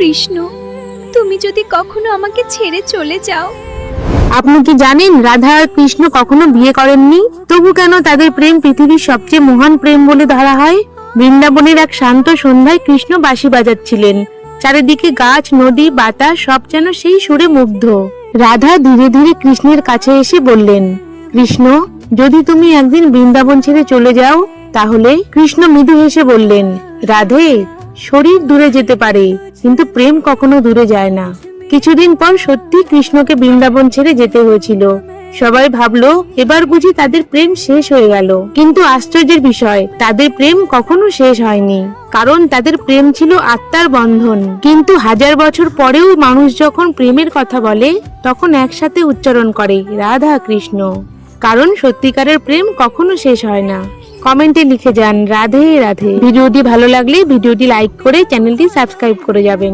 কৃষ্ণ, তুমি যদি কখনো আমাকে ছেড়ে চলে যাও। আপনি কি জানেন রাধা আর কৃষ্ণ কখনো বিয়ে করেননি? তবু কেন তাদের প্রেম পৃথিবীর সবচেয়ে মহান প্রেম বলে ধরা হয়? বৃন্দাবনের এক শান্ত সন্ধ্যায় কৃষ্ণ বাঁশি বাজাচ্ছিলেন। চারিদিকে গাছ, নদী, বাতাস সব যেন সেই সুরে মুগ্ধ। রাধা ধীরে ধীরে কৃষ্ণের কাছে এসে বললেন, কৃষ্ণ, যদি তুমি একদিন বৃন্দাবন ছেড়ে চলে যাও তাহলে? কৃষ্ণ মৃদু হেসে বললেন, রাধে, শরীর দূরে যেতে পারে কিন্তু প্রেম কখনো দূরে যায় না। কিছুদিন পর সত্যি কৃষ্ণকে বৃন্দাবন ছেড়ে যেতে হয়েছিল। সবাই ভাবলো এবার বুঝি তাদের প্রেম শেষ হয়ে গেল, কিন্তু আশ্চর্যের বিষয়, তাদের প্রেম কখনো শেষ হয়নি, কারণ তাদের প্রেম ছিল আত্মার বন্ধন। কিন্তু 1000 বছর পরেও মানুষ যখন প্রেমের কথা বলে তখন একসাথে উচ্চারণ করে রাধা কৃষ্ণ, কারণ সত্যিকারের প্রেম কখনো শেষ হয় না। কমেন্টে লিখে যান রাধে রাধে। ভিডিওটি ভালো লাগলে ভিডিওটি লাইক করে চ্যানেলটি সাবস্ক্রাইব করে যাবেন।